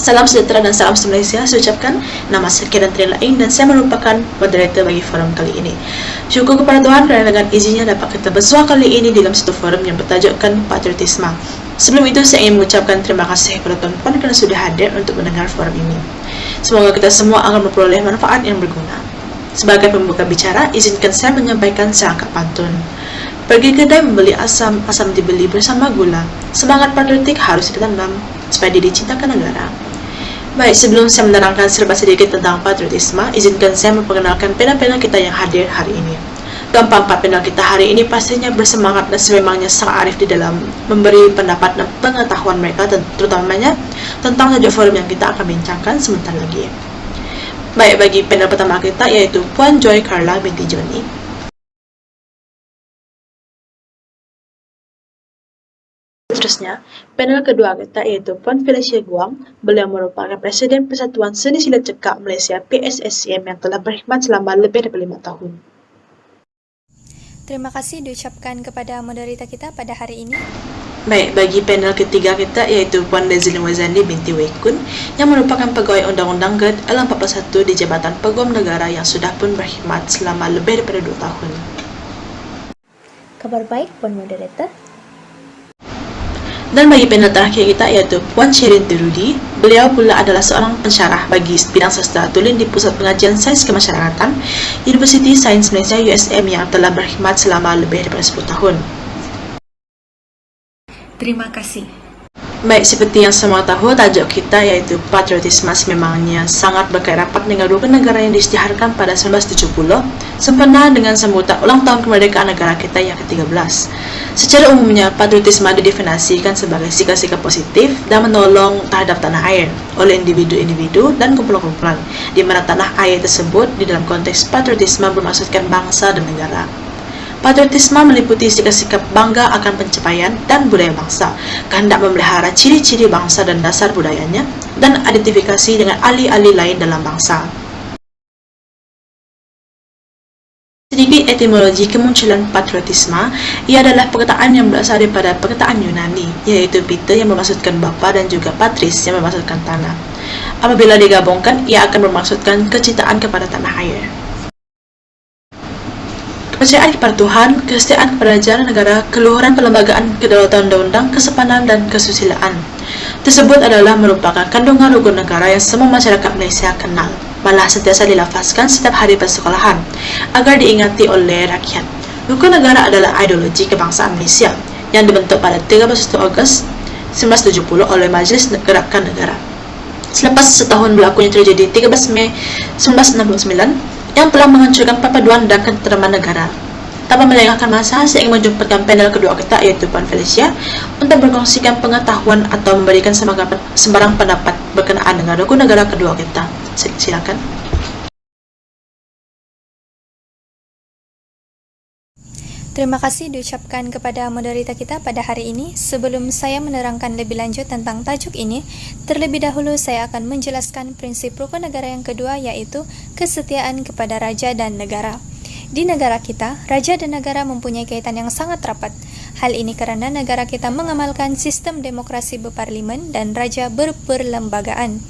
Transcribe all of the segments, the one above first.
Salam sejahtera dan salam Malaysia. Saya ucapkan nama saya Kiran Trilaing dan saya merupakan moderator bagi forum kali ini. Syukur kepada Tuhan kerana dengan izinnya dapat kita bersua kali ini dalam satu forum yang bertajukkan patriotisme. Sebelum itu saya ingin mengucapkan terima kasih kepada tuan-puan kerana sudah hadir untuk mendengar forum ini. Semoga kita semua akan memperoleh manfaat yang berguna. Sebagai pembuka bicara, izinkan saya menyampaikan serangkap pantun. Pergi kedai membeli asam, asam dibeli bersama gula. Semangat patriotik harus ditanam supaya dicintakan negara. Baik, sebelum saya menerangkan serba sedikit tentang patriotisme, izinkan saya memperkenalkan panel-panel kita yang hadir hari ini. Keempat panel kita hari ini pastinya bersemangat dan sememangnya sangat arif di dalam memberi pendapat dan pengetahuan mereka, terutamanya tentang tajuk forum yang kita akan bincangkan sebentar lagi. Baik, bagi panel pertama kita yaitu Puan Joy Carla binti Johnny. Seterusnya, panel kedua kita yaitu Puan Felicia Guang. Beliau merupakan Presiden Persatuan Seni Silat Cekak Malaysia PSSCM yang telah berkhidmat selama lebih dari 5 tahun. Terima kasih diucapkan kepada moderator kita pada hari ini. Baik, bagi panel ketiga kita yaitu Puan Dezlin Wazandi binti Wekun yang merupakan pegawai Undang-Undang GED L41 di Jabatan Peguam Negara yang sudah pun berkhidmat selama lebih daripada 2 tahun. Kabar baik, Puan Moderator. Dan bagi panel terakhir kita yaitu Puan Sherin Tirudi. Beliau pula adalah seorang pensyarah bagi bidang sastra tulen di Pusat Pengajian Sains Kemasyarakatan Universiti Sains Malaysia USM yang telah berkhidmat selama lebih daripada 10 tahun. Terima kasih. Baik, seperti yang semua tahu, tajuk kita yaitu patriotisme sememangnya sangat berkait rapat dengan rukun negara yang diisytiharkan pada 1970 sempena dengan sambutan ulang tahun kemerdekaan negara kita yang ke-13. Secara umumnya, patriotisme didefinisikan sebagai sikap-sikap positif dan menolong terhadap tanah air oleh individu-individu dan kumpulan-kumpulan, di mana tanah air tersebut di dalam konteks patriotisme bermaksudkan bangsa dan negara. Patriotisme meliputi sikap-sikap bangga akan pencapaian dan budaya bangsa, kehendak memelihara ciri-ciri bangsa dan dasar budayanya, dan identifikasi dengan ahli-ahli lain dalam bangsa. Sedikit etimologi kemunculan patriotisme, ia adalah perkataan yang berasal daripada perkataan Yunani, yaitu Peter yang bermaksudkan bapa dan juga patris yang bermaksudkan tanah. Apabila digabungkan, ia akan bermaksudkan kecintaan kepada tanah air. Kepercayaan kepada Tuhan, kesetiaan kepada ajaran negara, keluhuran perlembagaan, kedaulatan undang-undang, kesepanan dan kesusilaan. Tersebut adalah merupakan kandungan rukun negara yang semua masyarakat Malaysia kenal, malah sentiasa dilafazkan setiap hari persekolahan agar diingati oleh rakyat. Rukun negara adalah ideologi kebangsaan Malaysia yang dibentuk pada 13 Ogos 1970 oleh Majlis Gerakan Negara. Selepas setahun berlakunya tragedi 13 Mei 1969 yang telah menghancurkan perpaduan dan ketenteraman negara. Tanpa melengahkan masa, saya ingin menjumpai panel kedua kita yaitu Puan Felicia untuk berkongsikan pengetahuan atau memberikan sembarang pendapat berkenaan dengan rukun negara kedua kita. Silakan. Terima kasih diucapkan kepada moderator kita pada hari ini. Sebelum saya menerangkan lebih lanjut tentang tajuk ini, terlebih dahulu saya akan menjelaskan prinsip rukun negara yang kedua, yaitu kesetiaan kepada raja dan negara. Di negara kita, raja dan negara mempunyai kaitan yang sangat rapat. Hal ini kerana negara kita mengamalkan sistem demokrasi berparlimen dan raja berperlembagaan.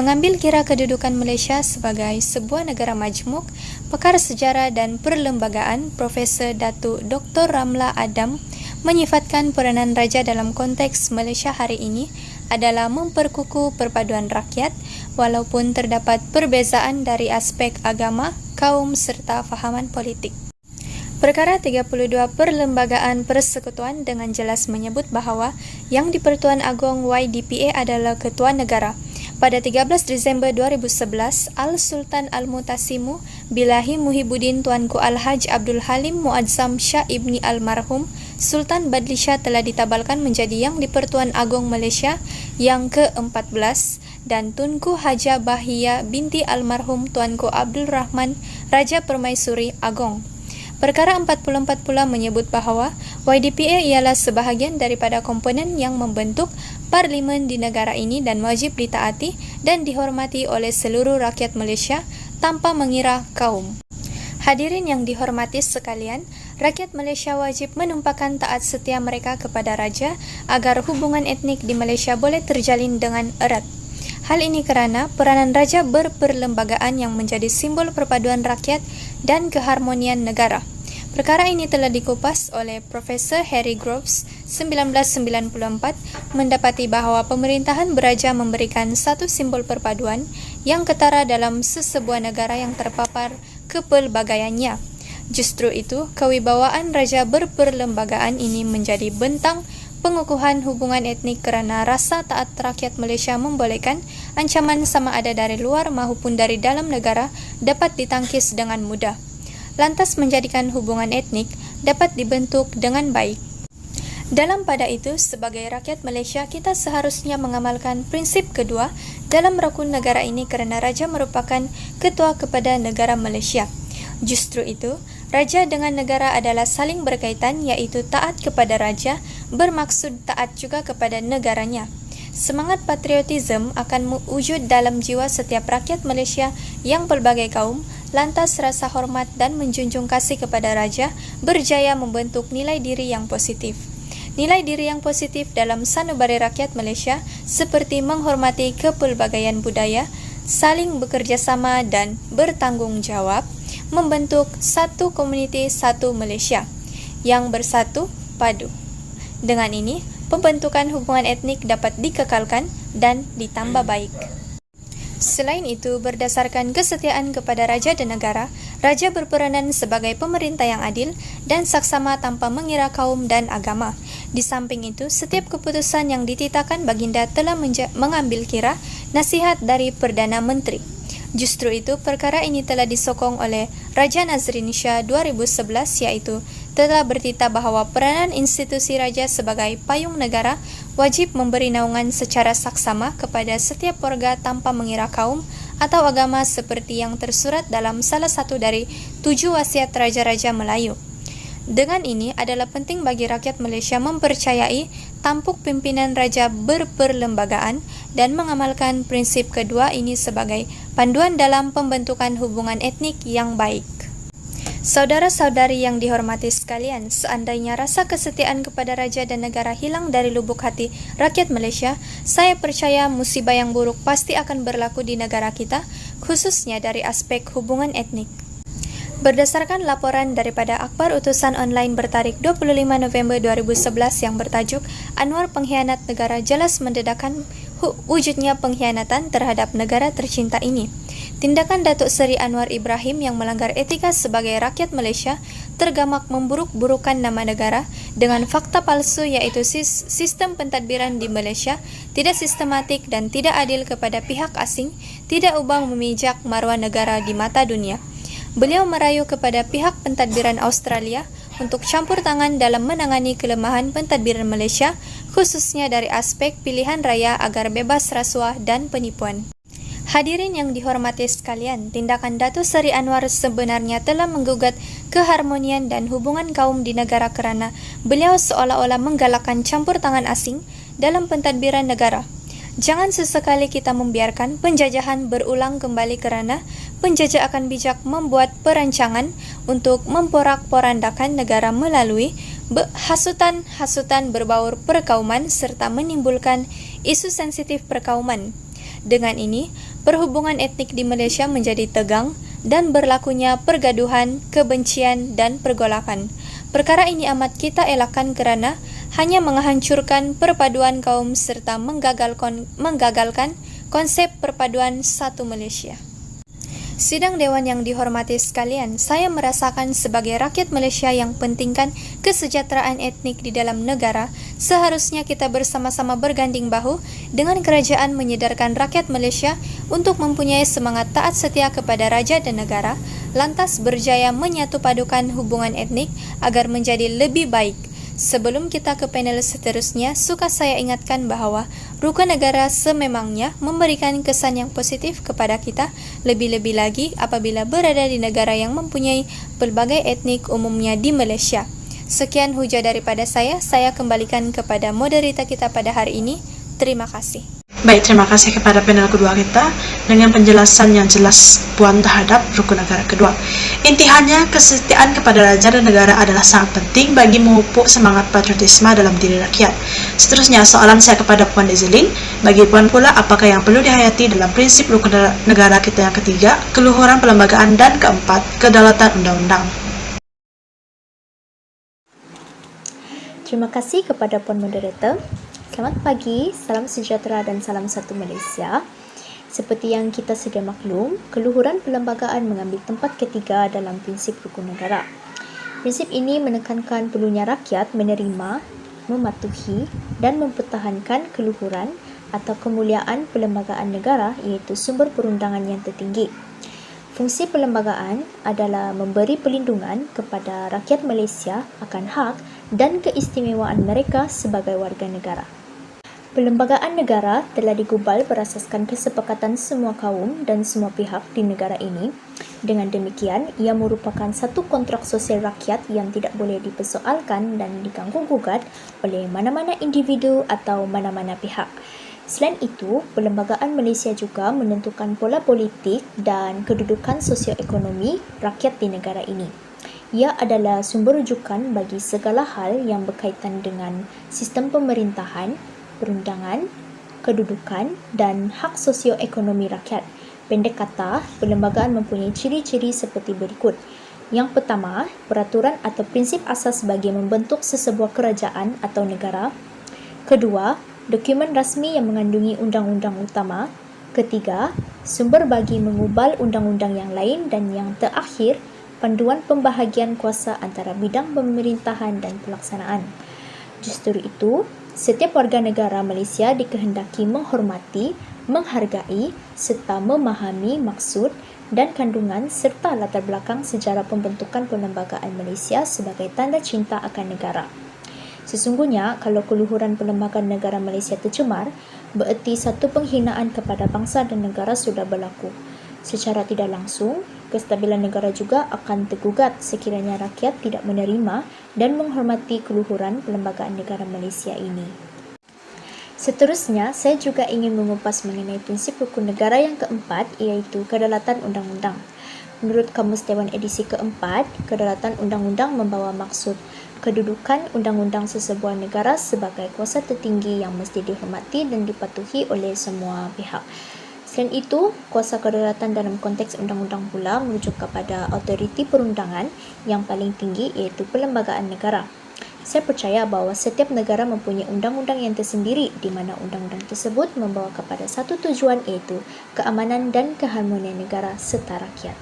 Mengambil kira kedudukan Malaysia sebagai sebuah negara majmuk, pakar sejarah dan perlembagaan Profesor Datuk Dr. Ramla Adam menyifatkan peranan raja dalam konteks Malaysia hari ini adalah memperkukuh perpaduan rakyat walaupun terdapat perbezaan dari aspek agama, kaum serta fahaman politik. Perkara 32 Perlembagaan Persekutuan dengan jelas menyebut bahawa Yang di-Pertuan Agong YDPA adalah Ketua Negara. Pada 13 Disember 2011, Al-Sultan Al-Mutasimu Bilahi Muhyiddin Tuanku Al-Haj Abdul Halim Muazzam Shah Ibni Almarhum Sultan Badlisha telah ditabalkan menjadi Yang di-Pertuan Agong Malaysia yang ke-14 dan Tunku Haja Bahia binti Almarhum Tuanku Abdul Rahman Raja Permaisuri Agong. Perkara 44 pula menyebut bahawa YDPA ialah sebahagian daripada komponen yang membentuk parlimen di negara ini dan wajib ditaati dan dihormati oleh seluruh rakyat Malaysia tanpa mengira kaum. Hadirin yang dihormati sekalian, rakyat Malaysia wajib menumpahkan taat setia mereka kepada raja agar hubungan etnik di Malaysia boleh terjalin dengan erat. Hal ini karena peranan raja berperlembagaan yang menjadi simbol perpaduan rakyat dan keharmonian negara. Perkara ini telah dikupas oleh Profesor Harry Groves 1994 mendapati bahwa pemerintahan beraja memberikan satu simbol perpaduan yang ketara dalam sesebuah negara yang terpapar kepelbagaiannya. Justru itu, kewibawaan raja berperlembagaan ini menjadi bentang pengukuhan hubungan etnik karena rasa taat rakyat Malaysia membolehkan ancaman sama ada dari luar maupun dari dalam negara dapat ditangkis dengan mudah. Lantas menjadikan hubungan etnik dapat dibentuk dengan baik. Dalam pada itu, sebagai rakyat Malaysia, kita seharusnya mengamalkan prinsip kedua dalam rukun negara ini kerana raja merupakan ketua kepada negara Malaysia. Justru itu, raja dengan negara adalah saling berkaitan, iaitu taat kepada raja bermaksud taat juga kepada negaranya. Semangat patriotisme akan wujud dalam jiwa setiap rakyat Malaysia yang pelbagai kaum, lantas rasa hormat dan menjunjung kasih kepada raja berjaya membentuk nilai diri yang positif. Nilai diri yang positif dalam sanubari rakyat Malaysia seperti menghormati kepelbagaian budaya, saling bekerjasama dan bertanggung jawab, membentuk satu komuniti satu Malaysia yang bersatu padu. Dengan ini, pembentukan hubungan etnik dapat dikekalkan dan ditambah baik. Selain itu, berdasarkan kesetiaan kepada raja dan negara, raja berperanan sebagai pemerintah yang adil dan saksama tanpa mengira kaum dan agama. Di samping itu, setiap keputusan yang dititahkan baginda telah mengambil kira nasihat dari Perdana Menteri. Justru itu, perkara ini telah disokong oleh Raja Nazrin Shah 2011, iaitu telah bertitah bahawa peranan institusi raja sebagai payung negara wajib memberi naungan secara saksama kepada setiap warga tanpa mengira kaum atau agama seperti yang tersurat dalam salah satu dari 7 wasiat Raja-Raja Melayu. Dengan ini adalah penting bagi rakyat Malaysia mempercayai tampuk pimpinan raja berperlembagaan dan mengamalkan prinsip kedua ini sebagai panduan dalam pembentukan hubungan etnik yang baik. Saudara-saudari yang dihormati sekalian, seandainya rasa kesetiaan kepada raja dan negara hilang dari lubuk hati rakyat Malaysia, saya percaya musibah yang buruk pasti akan berlaku di negara kita, khususnya dari aspek hubungan etnik. Berdasarkan laporan daripada akhbar utusan online bertarikh 25 November 2011 yang bertajuk Anwar Pengkhianat Negara jelas mendedahkan wujudnya pengkhianatan terhadap negara tercinta ini. Tindakan Datuk Seri Anwar Ibrahim yang melanggar etika sebagai rakyat Malaysia tergamak memburuk-burukan nama negara dengan fakta palsu iaitu sistem pentadbiran di Malaysia tidak sistematik dan tidak adil kepada pihak asing, tidak ubah memijak maruah negara di mata dunia. Beliau merayu kepada pihak pentadbiran Australia untuk campur tangan dalam menangani kelemahan pentadbiran Malaysia, khususnya dari aspek pilihan raya agar bebas rasuah dan penipuan. Hadirin yang dihormati sekalian, tindakan Datuk Seri Anwar sebenarnya telah menggugat keharmonian dan hubungan kaum di negara kerana beliau seolah-olah menggalakkan campur tangan asing dalam pentadbiran negara. Jangan sesekali kita membiarkan penjajahan berulang kembali kerana penjajah akan bijak membuat perancangan untuk memporak-porandakan negara melalui hasutan-hasutan berbaur perkauman serta menimbulkan isu sensitif perkauman. Dengan ini, perhubungan etnik di Malaysia menjadi tegang dan berlakunya pergaduhan, kebencian dan pergolakan. Perkara ini amat kita elakkan kerana hanya menghancurkan perpaduan kaum serta menggagalkan konsep perpaduan satu Malaysia. Sidang Dewan yang dihormati sekalian, saya merasakan sebagai rakyat Malaysia yang pentingkan kesejahteraan etnik di dalam negara, seharusnya kita bersama-sama berganding bahu dengan kerajaan menyedarkan rakyat Malaysia untuk mempunyai semangat taat setia kepada raja dan negara, lantas berjaya menyatu padukan hubungan etnik agar menjadi lebih baik. Sebelum kita ke panel seterusnya, suka saya ingatkan bahawa rukun negara sememangnya memberikan kesan yang positif kepada kita, lebih-lebih lagi apabila berada di negara yang mempunyai pelbagai etnik umumnya di Malaysia. Sekian hujah daripada saya kembalikan kepada moderator kita pada hari ini. Terima kasih. Baik, terima kasih kepada panel kedua kita dengan penjelasan yang jelas Puan terhadap rukun negara kedua. Intinya, kesetiaan kepada raja dan negara adalah sangat penting bagi memupuk semangat patriotisme dalam diri rakyat. Seterusnya, soalan saya kepada Puan Dezlin. Bagi Puan pula, apakah yang perlu dihayati dalam prinsip rukun negara kita yang ketiga, keluhuran perlembagaan, dan keempat, kedaulatan undang-undang? Terima kasih kepada Puan Moderator. Selamat pagi, salam sejahtera dan salam satu Malaysia. Seperti yang kita sedia maklum, keluhuran perlembagaan mengambil tempat ketiga dalam prinsip rukun negara. Prinsip ini menekankan perlunya rakyat menerima, mematuhi dan mempertahankan keluhuran atau kemuliaan perlembagaan negara iaitu sumber perundangan yang tertinggi. Fungsi perlembagaan adalah memberi perlindungan kepada rakyat Malaysia akan hak dan keistimewaan mereka sebagai warga negara. Perlembagaan negara telah digubal berasaskan kesepakatan semua kaum dan semua pihak di negara ini. Dengan demikian, ia merupakan satu kontrak sosial rakyat yang tidak boleh dipersoalkan dan diganggu-gugat oleh mana-mana individu atau mana-mana pihak. Selain itu, perlembagaan Malaysia juga menentukan pola politik dan kedudukan sosioekonomi rakyat di negara ini. Ia adalah sumber rujukan bagi segala hal yang berkaitan dengan sistem pemerintahan, perundangan, kedudukan dan hak sosioekonomi rakyat. Pendek kata, perlembagaan mempunyai ciri-ciri seperti berikut. Yang pertama, peraturan atau prinsip asas bagi membentuk sesebuah kerajaan atau negara. Kedua, dokumen rasmi yang mengandungi undang-undang utama. Ketiga, sumber bagi mengubal undang-undang yang lain. Dan yang terakhir, panduan pembahagian kuasa antara bidang pemerintahan dan pelaksanaan. Justru itu, setiap warga negara Malaysia dikehendaki menghormati, menghargai serta memahami maksud dan kandungan serta latar belakang sejarah pembentukan perlembagaan Malaysia sebagai tanda cinta akan negara. Sesungguhnya, kalau keluhuran perlembagaan negara Malaysia tercemar, bererti satu penghinaan kepada bangsa dan negara sudah berlaku. Secara tidak langsung, kestabilan negara juga akan tergugat sekiranya rakyat tidak menerima dan menghormati keluhuran perlembagaan negara Malaysia ini. Seterusnya, saya juga ingin mengupas mengenai prinsip rukun negara yang keempat iaitu kedaulatan undang-undang. Menurut Kamus Dewan edisi keempat, kedaulatan undang-undang membawa maksud kedudukan undang-undang sesebuah negara sebagai kuasa tertinggi yang mesti dihormati dan dipatuhi oleh semua pihak. Selain itu, kuasa kedaulatan dalam konteks undang-undang pula merujuk kepada autoriti perundangan yang paling tinggi iaitu perlembagaan negara. Saya percaya bahawa setiap negara mempunyai undang-undang yang tersendiri di mana undang-undang tersebut membawa kepada satu tujuan iaitu keamanan dan keharmonian negara serta rakyat.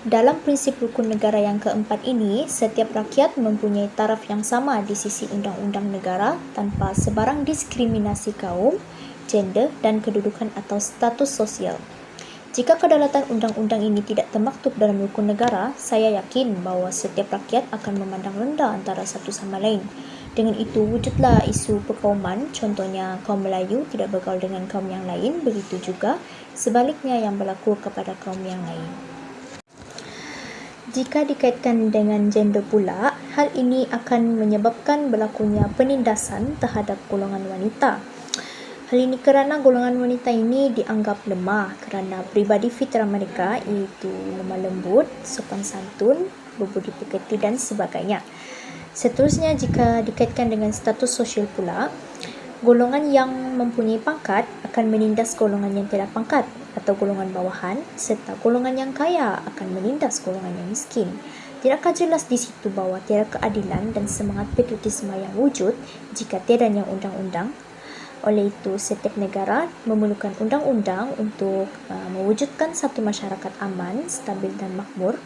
Dalam prinsip rukun negara yang keempat ini, setiap rakyat mempunyai taraf yang sama di sisi undang-undang negara tanpa sebarang diskriminasi kaum, gender dan kedudukan atau status sosial. Jika kedaulatan undang-undang ini tidak termaktub dalam rukun negara, saya yakin bahawa setiap rakyat akan memandang rendah antara satu sama lain. Dengan itu, wujudlah isu perkauman, contohnya kaum Melayu tidak bergaul dengan kaum yang lain, begitu juga sebaliknya yang berlaku kepada kaum yang lain. Jika dikaitkan dengan gender pula, hal ini akan menyebabkan berlakunya penindasan terhadap golongan wanita. Hal ini kerana golongan wanita ini dianggap lemah kerana pribadi fitrah mereka iaitu lemah lembut, sopan santun, berbudi pekerti dan sebagainya. Seterusnya, jika dikaitkan dengan status sosial pula, golongan yang mempunyai pangkat akan menindas golongan yang tidak pangkat atau golongan bawahan serta golongan yang kaya akan menindas golongan yang miskin. Tidakkah jelas di situ bahawa tiada keadilan dan semangat patriotisme yang wujud jika tiadanya undang-undang? Oleh itu, setiap negara memerlukan undang-undang untuk mewujudkan satu masyarakat aman, stabil dan makmur.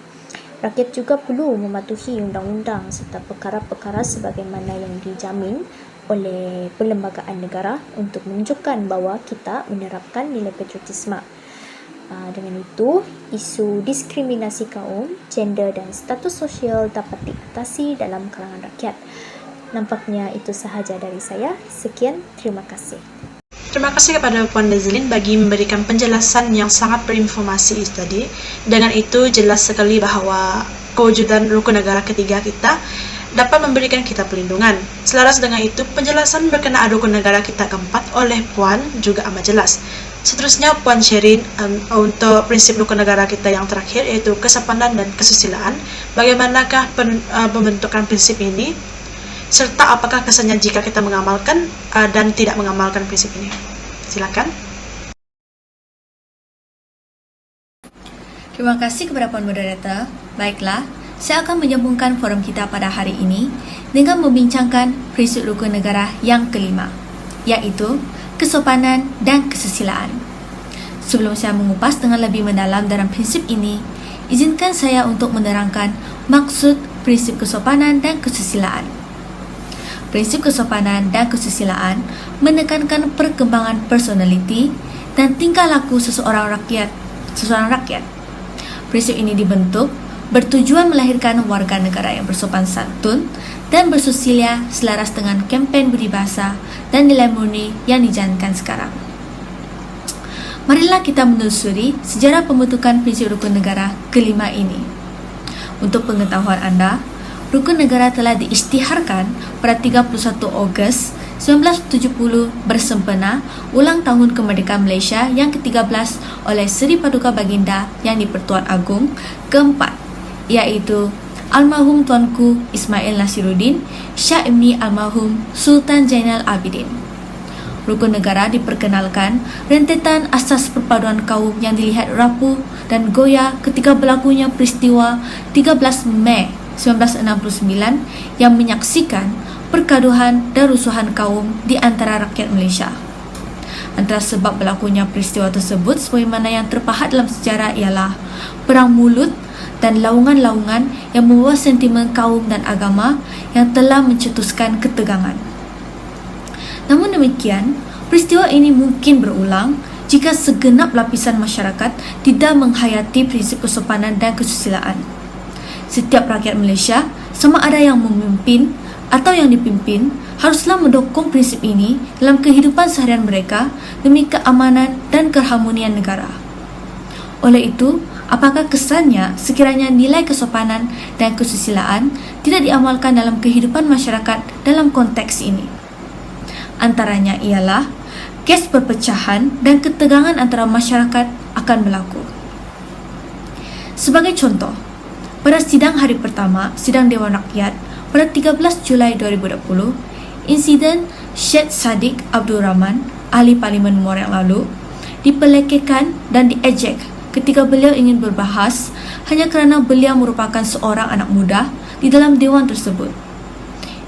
Rakyat juga perlu mematuhi undang-undang serta perkara-perkara sebagaimana yang dijamin oleh perlembagaan negara untuk menunjukkan bahawa kita menerapkan nilai patriotisme. Dengan itu, isu diskriminasi kaum, gender dan status sosial dapat diatasi dalam kalangan rakyat. Nampaknya itu sahaja dari saya. Sekian, terima kasih. Terima kasih kepada Puan Dezlin bagi memberikan penjelasan yang sangat berinformasi tadi. Dengan itu jelas sekali bahawa kewujudan rukun negara ketiga kita dapat memberikan kita perlindungan. Selaras dengan itu, penjelasan berkenaan rukun negara kita keempat oleh Puan juga amat jelas. Seterusnya, Puan Sherin untuk prinsip rukun negara kita yang terakhir, yaitu kesopanan dan kesusilaan. Bagaimanakah pembentukan prinsip ini, serta apakah kesannya jika kita mengamalkan dan tidak mengamalkan prinsip ini? Silakan. Terima kasih kepada Puan Moderator. Baiklah, saya akan menyambungkan forum kita pada hari ini dengan membincangkan prinsip rukun negara yang kelima, yaitu kesopanan dan kesusilaan. Sebelum saya mengupas dengan lebih mendalam dalam prinsip ini, izinkan saya untuk menerangkan maksud prinsip kesopanan dan kesusilaan. Prinsip kesopanan dan kesusilaan menekankan perkembangan personaliti dan tingkah laku seseorang rakyat. Prinsip ini dibentuk bertujuan melahirkan warga negara yang bersopan santun dan bersusilia selaras dengan kempen budi bahasa dan nilai murni yang dijalankan sekarang. Marilah kita menelusuri sejarah pembentukan prinsip rukun negara kelima ini. Untuk pengetahuan Anda, rukun negara telah diisytiharkan pada 31 Ogos 1970 bersempena ulang tahun kemerdekaan Malaysia yang ke-13 oleh Seri Paduka Baginda Yang di-Pertuan Agong keempat, iaitu almarhum Tuanku Ismail Nasiruddin Shah Imni almarhum Sultan Zainal Abidin. Rukun negara diperkenalkan rentetan asas perpaduan kaum yang dilihat rapuh dan goyah ketika berlakunya peristiwa 13 Mei 1969 yang menyaksikan pergaduhan dan rusuhan kaum di antara rakyat Malaysia. Antara sebab berlakunya peristiwa tersebut sebagaimana yang terpahat dalam sejarah ialah perang mulut dan laungan-laungan yang membawa sentimen kaum dan agama yang telah mencetuskan ketegangan. Namun demikian, peristiwa ini mungkin berulang jika segenap lapisan masyarakat tidak menghayati prinsip kesopanan dan kesusilaan. Setiap rakyat Malaysia, sama ada yang memimpin atau yang dipimpin, haruslah mendukung prinsip ini dalam kehidupan seharian mereka demi keamanan dan keharmonian negara. Oleh itu, apakah kesannya sekiranya nilai kesopanan dan kesusilaan tidak diamalkan dalam kehidupan masyarakat dalam konteks ini? Antaranya ialah kes perpecahan dan ketegangan antara masyarakat akan berlaku. Sebagai contoh, pada sidang hari pertama Sidang Dewan Rakyat pada 13 Julai 2020, insiden Syed Saddiq Abdul Rahman, ahli Parlimen Muar yang lalu, dipelekehkan dan diejek ketika beliau ingin berbahas hanya kerana beliau merupakan seorang anak muda di dalam dewan tersebut.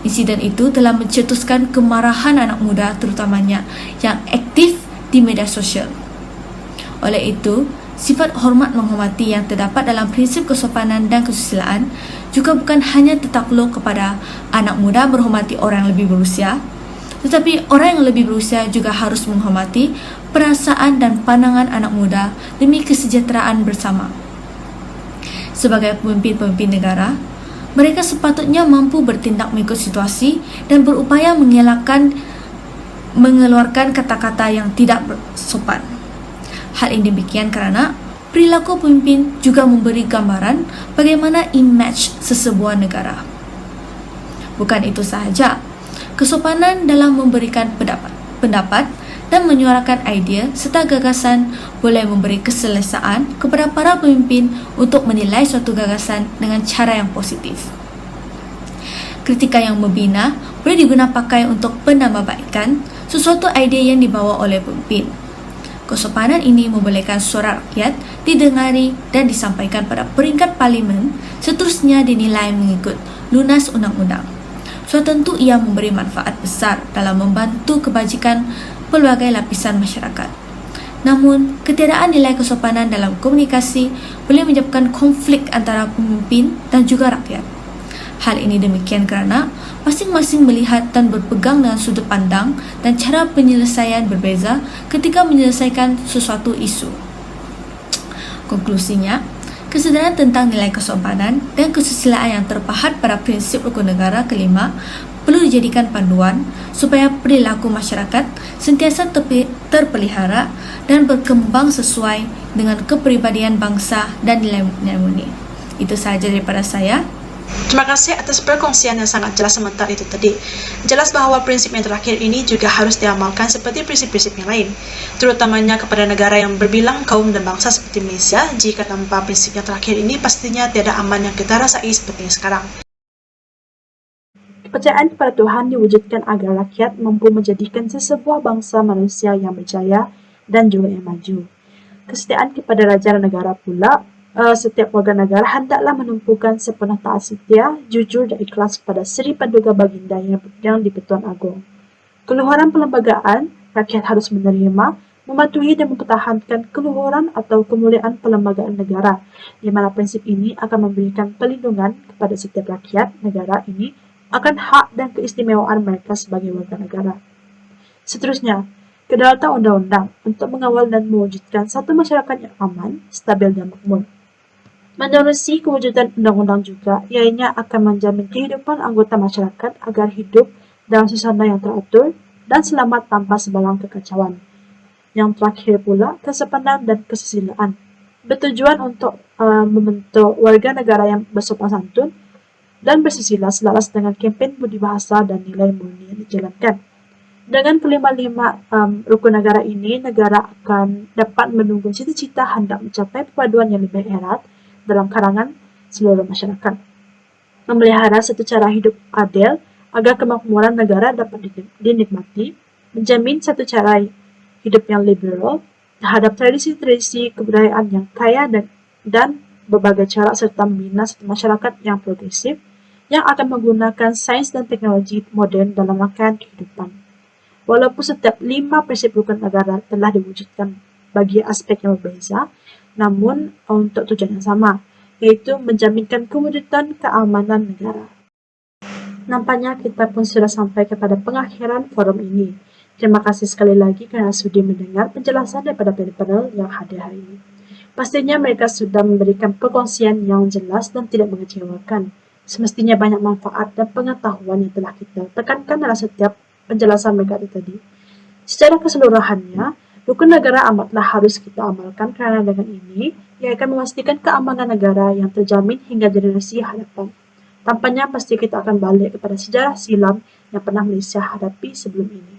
Insiden itu telah mencetuskan kemarahan anak muda terutamanya yang aktif di media sosial. Oleh itu, sifat hormat menghormati yang terdapat dalam prinsip kesopanan dan kesusilaan juga bukan hanya tertakluk kepada anak muda menghormati orang yang lebih berusia, tetapi orang yang lebih berusia juga harus menghormati perasaan dan pandangan anak muda demi kesejahteraan bersama. Sebagai pemimpin-pemimpin negara, mereka sepatutnya mampu bertindak mengikut situasi dan berupaya mengeluarkan kata-kata yang tidak sopan. Hal ini demikian kerana perilaku pemimpin juga memberi gambaran bagaimana imej sesebuah negara. Bukan itu sahaja, kesopanan dalam memberikan pendapat dan menyuarakan idea serta gagasan boleh memberi keselesaan kepada para pemimpin untuk menilai suatu gagasan dengan cara yang positif. Kritika yang membina boleh diguna pakai untuk penambahbaikan sesuatu idea yang dibawa oleh pemimpin. Kesopanan ini membolehkan suara rakyat didengari dan disampaikan pada peringkat parlimen, seterusnya dinilai mengikut lunas undang-undang. Sudah tentu ia memberi manfaat besar dalam membantu kebajikan pelbagai lapisan masyarakat. Namun, ketiadaan nilai kesopanan dalam komunikasi boleh menyebabkan konflik antara pemimpin dan juga rakyat. Hal ini demikian kerana masing-masing melihat dan berpegang dengan sudut pandang dan cara penyelesaian berbeza ketika menyelesaikan sesuatu isu. Konklusinya, kesedaran tentang nilai kesopanan dan kesusilaan yang terpahat pada prinsip rukun negara kelima perlu dijadikan panduan supaya perilaku masyarakat sentiasa terpelihara dan berkembang sesuai dengan kepribadian bangsa dan nilai murni. Itu sahaja daripada saya. Terima kasih atas perkongsian yang sangat jelas sebentar itu tadi. Jelas bahwa prinsip yang terakhir ini juga harus diamalkan seperti prinsip-prinsip yang lain, terutamanya kepada negara yang berbilang kaum dan bangsa seperti Malaysia. Jika tanpa prinsip yang terakhir ini, pastinya tiada aman yang kita rasai seperti yang sekarang. Kepercayaan kepada Tuhan diwujudkan agar rakyat mampu menjadikan sesebuah bangsa manusia yang berjaya dan juga yang maju. Kesetiaan kepada raja dan negara pula, setiap warga negara hendaklah menumpukan sepenuh taat setia, jujur dan ikhlas kepada Seri Paduka Baginda yang di-Pertuan Agong. Keluhuran perlembagaan, rakyat harus menerima, mematuhi dan mempertahankan keluhuran atau kemuliaan perlembagaan negara, di mana prinsip ini akan memberikan perlindungan kepada setiap rakyat negara ini akan hak dan keistimewaan mereka sebagai warga negara. Seterusnya, kedaulatan undang-undang untuk mengawal dan mewujudkan satu masyarakat yang aman, stabil dan makmur. Menerusi kewujudan undang-undang juga, ianya akan menjamin kehidupan anggota masyarakat agar hidup dalam suasana yang teratur dan selamat tanpa sebarang kekacauan. Yang terakhir pula, kesopanan dan kesusilaan. Bertujuan untuk membentuk warga negara yang bersopan santun dan bersusila selaras dengan kempen budi bahasa dan nilai murni yang dijalankan. Dengan kelima-lima rukun negara ini, negara akan dapat menunggu cita-cita hendak mencapai perpaduan yang lebih erat dalam kalangan seluruh masyarakat. Memelihara satu cara hidup adil agar kemakmuran negara dapat dinikmati, menjamin satu cara hidup yang liberal terhadap tradisi-tradisi kebudayaan yang kaya dan berbagai cara serta membina satu masyarakat yang progresif yang akan menggunakan sains dan teknologi modern dalam rangkaian kehidupan. Walaupun setiap 5 prinsip rukun negara telah diwujudkan bagi aspek yang berbeza, namun untuk tujuan yang sama, yaitu menjaminkan kewujudan keamanan negara. Nampaknya kita pun sudah sampai kepada pengakhiran forum ini. Terima kasih sekali lagi kerana sudi mendengar penjelasan daripada panel yang hadir hari ini. Pastinya mereka sudah memberikan perkongsian yang jelas dan tidak mengecewakan. Semestinya banyak manfaat dan pengetahuan yang telah kita tekankan dalam setiap penjelasan mereka tadi. Secara keseluruhannya, rukun negara amatlah harus kita amalkan kerana dengan ini, ia akan memastikan keamanan negara yang terjamin hingga generasi hadapan. Tampaknya pasti kita akan balik kepada sejarah silam yang pernah Malaysia hadapi sebelum ini.